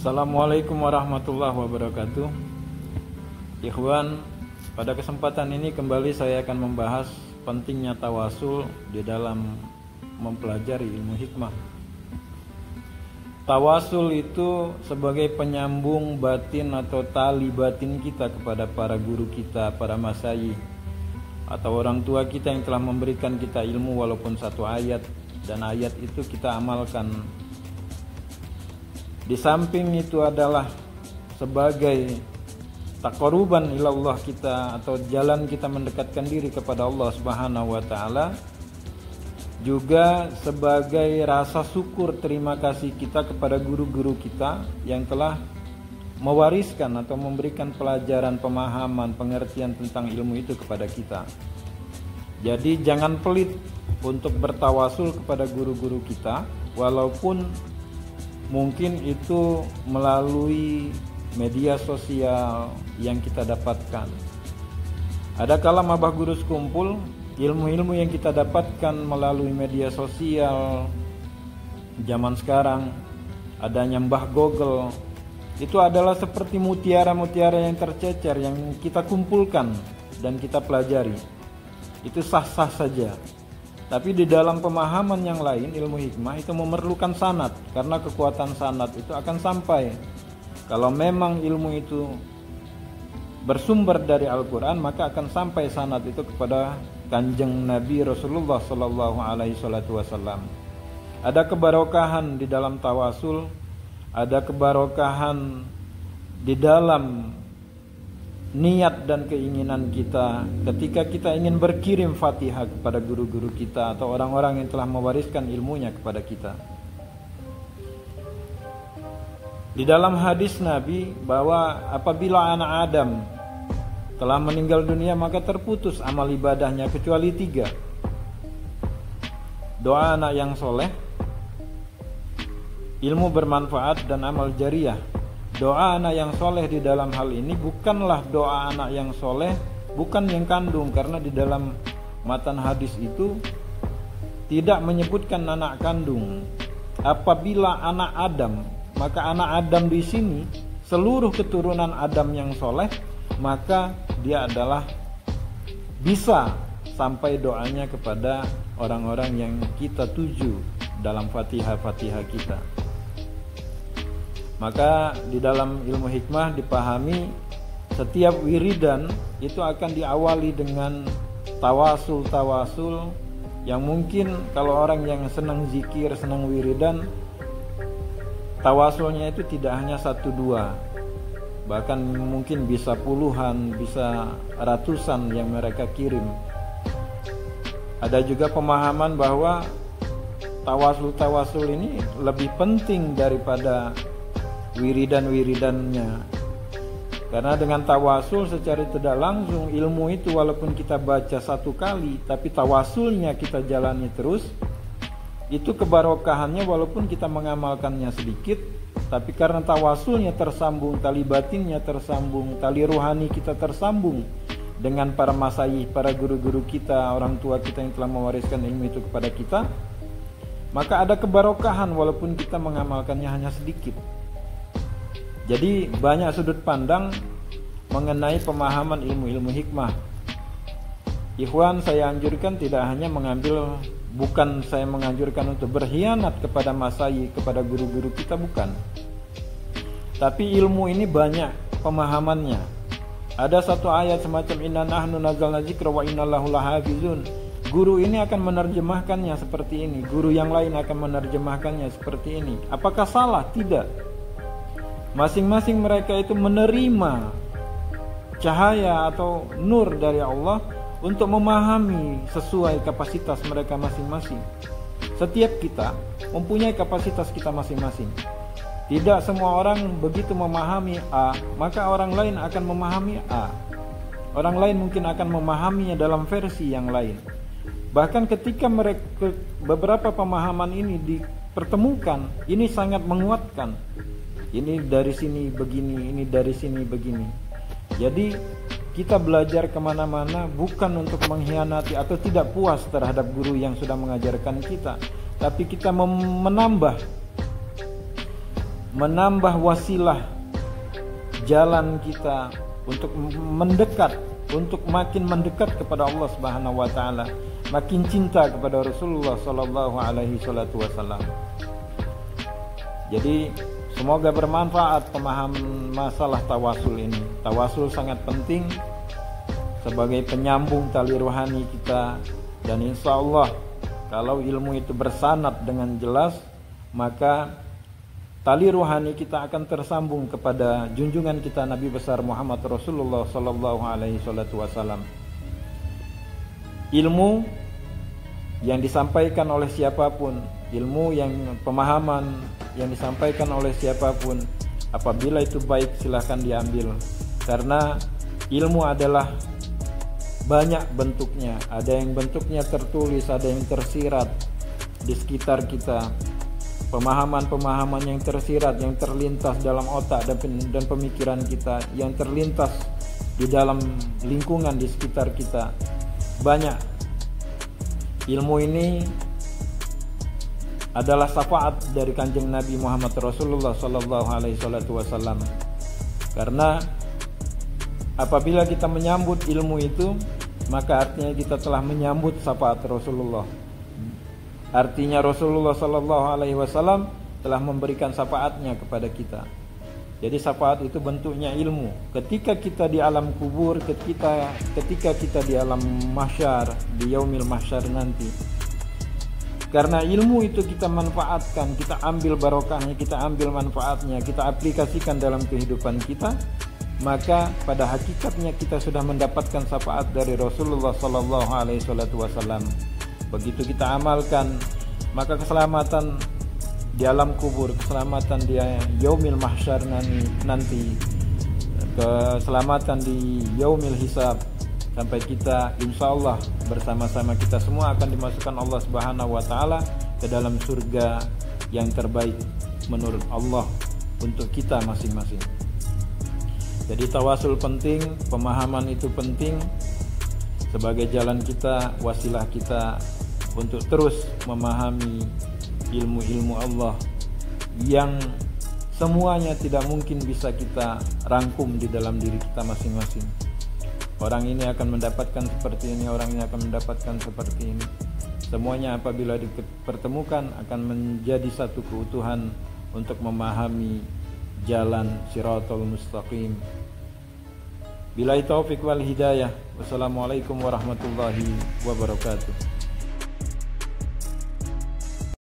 Assalamualaikum warahmatullahi wabarakatuh. Ikhwan, pada kesempatan ini kembali saya akan membahas pentingnya tawasul di dalam mempelajari ilmu hikmah. Tawasul itu sebagai penyambung batin atau tali batin kita kepada para guru kita, para masyayikh atau orang tua kita yang telah memberikan kita ilmu walaupun satu ayat, dan ayat itu kita amalkan. Di samping itu adalah sebagai taqarruban ilallah kita atau jalan kita mendekatkan diri kepada Allah Subhanahu wa taala, juga sebagai rasa syukur terima kasih kita kepada guru-guru kita yang telah mewariskan atau memberikan pelajaran, pemahaman, pengertian tentang ilmu itu kepada kita. Jadi jangan pelit untuk bertawasul kepada guru-guru kita, walaupun mungkin itu melalui media sosial yang kita dapatkan. Ada kala mabah guru sekumpul, ilmu-ilmu yang kita dapatkan melalui media sosial zaman sekarang, adanya Mbah Google, itu adalah seperti mutiara-mutiara yang tercecer yang kita kumpulkan dan kita pelajari. Itu sah-sah saja. Tapi di dalam pemahaman yang lain, ilmu hikmah itu memerlukan sanad, karena kekuatan sanad itu akan sampai. Kalau memang ilmu itu bersumber dari Al-Quran, maka akan sampai sanad itu kepada Kanjeng Nabi Rasulullah Sallallahu Alaihi Wasallam. Ada kebarokahan di dalam tawasul, ada kebarokahan di dalam niat dan keinginan kita ketika kita ingin berkirim Fatihah kepada guru-guru kita atau orang-orang yang telah mewariskan ilmunya kepada kita. Di dalam hadis Nabi bahwa apabila anak Adam telah meninggal dunia maka terputus amal ibadahnya kecuali 3: doa anak yang soleh, ilmu bermanfaat, dan amal jariyah. Doa anak yang soleh di dalam hal ini bukanlah doa anak yang soleh, bukan yang kandung, karena di dalam matan hadis itu tidak menyebutkan anak kandung. Apabila anak Adam, maka anak Adam di sini seluruh keturunan Adam yang soleh, maka dia adalah bisa sampai doanya kepada orang-orang yang kita tuju dalam Fatihah-Fatihah kita. Maka di dalam ilmu hikmah dipahami setiap wiridan itu akan diawali dengan tawasul yang mungkin kalau orang yang senang zikir, senang wiridan, tawasulnya itu tidak hanya 1-2, bahkan mungkin bisa puluhan, bisa ratusan yang mereka kirim. Ada juga pemahaman bahwa tawasul ini lebih penting daripada wiridan-wiridannya, karena dengan tawasul secara tidak langsung ilmu itu walaupun kita baca 1 kali tapi tawasulnya kita jalani terus, itu kebarokahannya walaupun kita mengamalkannya sedikit, tapi karena tawasulnya tersambung, tali batinnya tersambung, tali ruhani kita tersambung dengan para masyayikh, para guru-guru kita, orang tua kita yang telah mewariskan ilmu itu kepada kita, maka ada kebarokahan walaupun kita mengamalkannya hanya sedikit. Jadi banyak sudut pandang mengenai pemahaman ilmu-ilmu hikmah. Ikhwan, saya anjurkan tidak hanya mengambil, bukan saya menganjurkan untuk berkhianat kepada masyayikh, kepada guru-guru kita, bukan. Tapi ilmu ini banyak pemahamannya. Ada satu ayat semacam inna nahnu nazzalna dzikra wa inna lahu lahafizun. Guru ini akan menerjemahkannya seperti ini, guru yang lain akan menerjemahkannya seperti ini. Apakah salah? Tidak. Masing-masing mereka itu menerima cahaya atau nur dari Allah untuk memahami sesuai kapasitas mereka masing-masing. Setiap kita mempunyai kapasitas kita masing-masing. Tidak semua orang begitu memahami A, maka orang lain akan memahami A. Orang lain mungkin akan memahaminya dalam versi yang lain. Bahkan ketika mereka beberapa pemahaman ini dipertemukan, ini sangat menguatkan. Ini dari sini begini, ini dari sini begini. Jadi kita belajar kemana-mana bukan untuk mengkhianati atau tidak puas terhadap guru yang sudah mengajarkan kita, tapi kita menambah menambah wasilah jalan kita untuk mendekat, untuk makin mendekat kepada Allah Subhanahu wa taala, makin cinta kepada Rasulullah sallallahu alaihi wasallam. Jadi semoga bermanfaat pemahaman masalah tawasul ini. Tawasul sangat penting sebagai penyambung tali rohani kita, dan insya Allah kalau ilmu itu bersanad dengan jelas, maka tali rohani kita akan tersambung kepada junjungan kita Nabi besar Muhammad Rasulullah sallallahu alaihi wasallam. Ilmu yang disampaikan oleh siapapun, ilmu yang pemahaman yang disampaikan oleh siapapun, apabila itu baik silahkan diambil, karena ilmu adalah banyak bentuknya. Ada yang bentuknya tertulis, ada yang tersirat di sekitar kita. Pemahaman-pemahaman yang tersirat, yang terlintas dalam otak dan pemikiran kita, yang terlintas di dalam lingkungan di sekitar kita, banyak. Ilmu ini adalah syafaat dari Kanjeng Nabi Muhammad Rasulullah sallallahu alaihi wasallam. Karena apabila kita menyambut ilmu itu, maka artinya kita telah menyambut syafaat Rasulullah. Artinya Rasulullah sallallahu alaihi wasallam telah memberikan syafaatnya kepada kita. Jadi syafaat itu bentuknya ilmu. Ketika kita di alam kubur, ketika kita di alam mahsyar, di yaumil mahsyar nanti, karena ilmu itu kita manfaatkan, kita ambil barokahnya, kita ambil manfaatnya, kita aplikasikan dalam kehidupan kita, maka pada hakikatnya kita sudah mendapatkan syafaat dari Rasulullah sallallahu alaihi wasallam. Begitu kita amalkan, maka keselamatan di alam kubur, keselamatan di yaumil mahsyar nanti, keselamatan di yaumil hisab, sampai kita insyaallah bersama-sama kita semua akan dimasukkan Allah Subhanahu wa taala ke dalam surga yang terbaik menurut Allah untuk kita masing-masing. Jadi tawasul penting, pemahaman itu penting sebagai jalan kita, wasilah kita untuk terus memahami ilmu-ilmu Allah yang semuanya tidak mungkin bisa kita rangkum di dalam diri kita masing-masing. Orang ini akan mendapatkan seperti ini, orang ini akan mendapatkan seperti ini. Semuanya apabila dipertemukan akan menjadi satu keutuhan untuk memahami jalan Shiratal Mustaqim. Billahi taufiq wal hidayah. Wassalamualaikum warahmatullahi wabarakatuh.